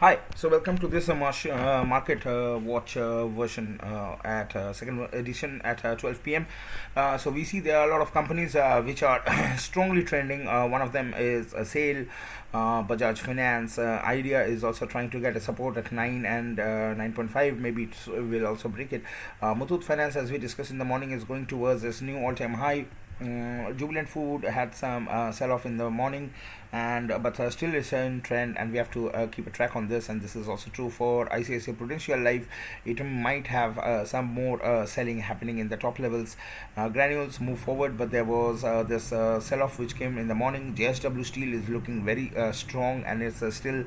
Hi, so welcome to this market watch version at second edition at 12 p.m. So we see there are a lot of companies which are strongly trending. One of them is Sale, Bajaj Finance. Idea is also trying to get a support at 9 and 9.5. Maybe it will also break it. Muthoot Finance, as we discussed in the morning, is going towards this new all-time high. JUBLFOOD had some sell-off in the morning, and but still is in trend, and we have to keep a track on this. And this is also true for ICICI Prudential Life. It might have some more selling happening in the top levels. Granules move forward, but there was this sell-off which came in the morning. JSWSTEEL is looking very strong, and it's still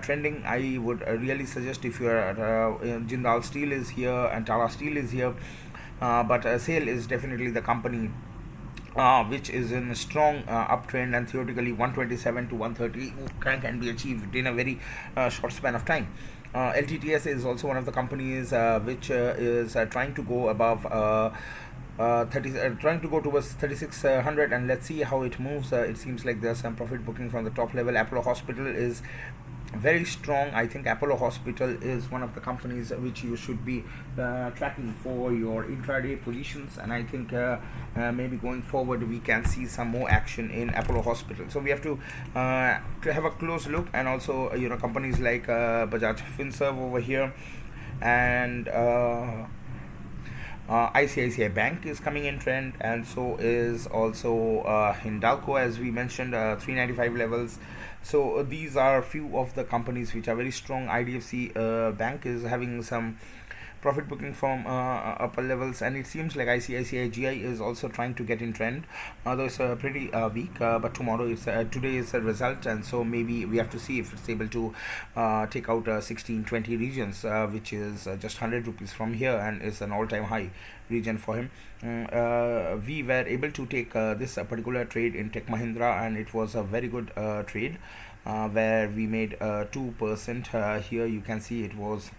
trending. I would really suggest, if you are Jindal Steel is here and Tata Steel is here, but Sale is definitely the company which is in a strong uptrend, and theoretically 127 to 130 can be achieved in a very short span of time. LTTS is also one of the companies which is trying to go above 30, trying to go towards 3600, and let's see how it moves. It seems like there's some profit booking from the top level. Apollo Hospital is very strong. I think Apollo Hospital is one of the companies which you should be tracking for your intraday positions, and I think maybe going forward we can see some more action in Apollo Hospital. So we have to have a close look, and also companies like Bajaj Finserv over here, and ICICIBank is coming in trend, and so is also HINDALCO, as we mentioned, 395 levels. So these are a few of the companies which are very strong. IDFC Bank is having some profit booking from upper levels, and it seems like ICICI is also trying to get in trend, though it's pretty weak, but today is a result, and so maybe we have to see if it's able to take out 1620 regions, which is just 100 rupees from here, and is an all-time high region for him. We were able to take this particular trade in Tech Mahindra, and it was a very good trade where we made 2%. Here you can see it was,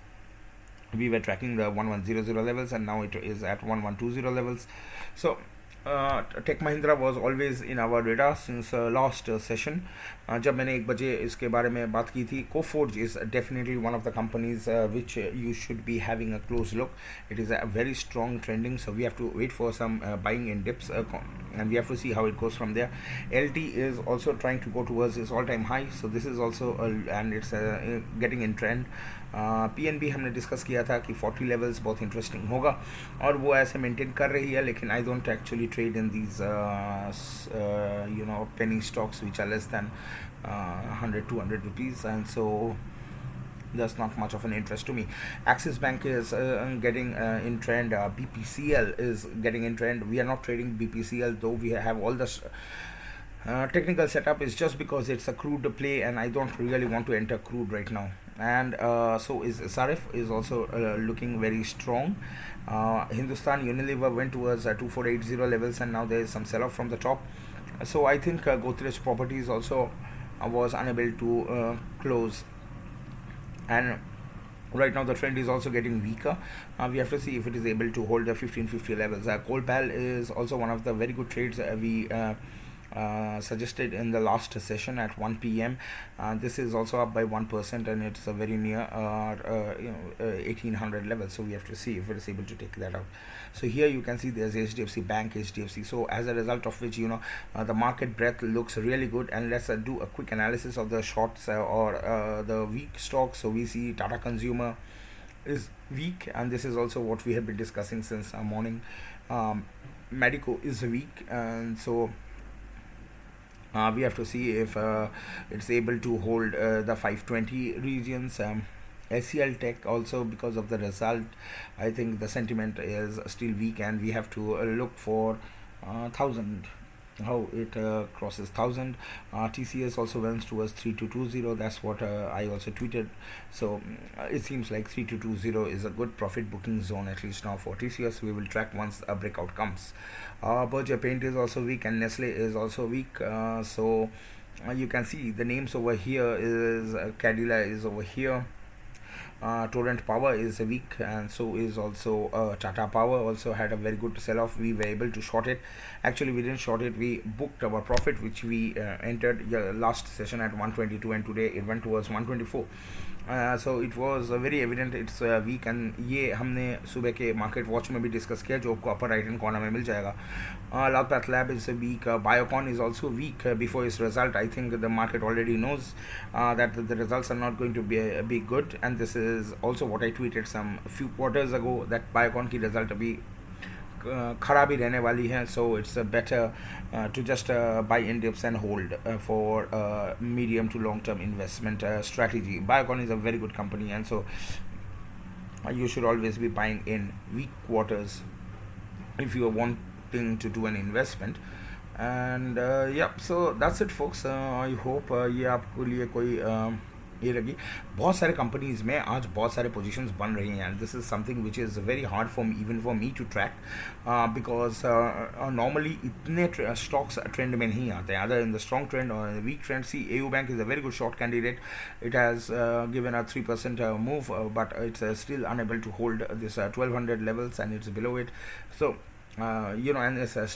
we were tracking the 1100 levels, and now it is at 1120 levels. So Tech Mahindra was always in our radar since last session. जब मैंने 1 बजे इसके बारे में बात की थी. Coforge is definitely one of the companies which you should be having a close look. It is a very strong trending, so we have to wait for some buying in dips, and we have to see how it goes from there. LT is also trying to go towards its all-time high, so this is also and it's getting in trend. PNB हमने discuss किया था कि 40 levels बहुत interesting होगा, और वो ऐसे maintain कर रही है, लेकिन I don't actually trade in these penny stocks which are less than 100-200 rupees, and so that's not much of an interest to me. Axis Bank is getting in trend. BPCL is getting in trend. We are not trading BPCL, though we have all the technical setup, is just because it's a crude play, and I don't really want to enter crude right now. And so is SRF is also looking very strong. Hindustan Unilever went towards 2480 levels, and now there is some sell-off from the top. So I think Godrej Properties also was unable to close, and right now the trend is also getting weaker. We have to see if it is able to hold the 1550 levels. Colpal is also one of the very good trades we suggested in the last session at 1 p.m. This is also up by 1%, and it's very near 1800 levels, so we have to see if it is able to take that out. So here you can see there's HDFC Bank, HDFC. So as a result of which, the market breadth looks really good, and let's do a quick analysis of the shorts or the weak stocks. So we see Tata Consumer is weak, and this is also what we have been discussing since morning. Medico is weak, and so we have to see if it's able to hold the 520 regions. SCL Tech also, because of the result, I think the sentiment is still weak, and we have to look for 1000, how it crosses 1000. TCS also went towards 3220. That's what I also tweeted. So it seems like 3220 is a good profit booking zone, at least now for TCS. We will track once a breakout comes. Berger Paint is also weak, and Nestle is also weak. So you can see the names over here is Cadila is over here. Torrent Power is weak, and so is also Tata Power. Also had a very good sell-off. We were able to short it. Actually, we didn't short it. We booked our profit, which we entered last session at 122, and today it went towards 124. So it was very evident it's weak, and ये हमने सुबह के market watch में भी discuss किया, जो आपको upper right hand corner में मिल जाएगा. Lal Path is weak. Biocon is also weak before its result. I think the market already knows that the results are not going to be good, and this is also what I tweeted some few quarters ago, that Biocon की result अभी खराब ही रहने वाली है. So it's better to just buy in dips and hold for medium to long term investment strategy. Biocon is a very good company, and so you should always be buying in weak quarters if you are wanting to do an investment. And so that's it, folks. I hope ये आपको लिए कोई ये लगी. बहुत सारे companies में आज बहुत सारे पोजीशंस बन रही हैं, and this is something which is very hard for even for me to track, because normally इतने स्टॉक्स ट्रेंड में नहीं आते हैं, other in the strong trend और weak trend. See AU Bank is a very good short candidate. It has given a 3% move, but it's still unable to hold this 1200 levels, and it's below it. So and it's still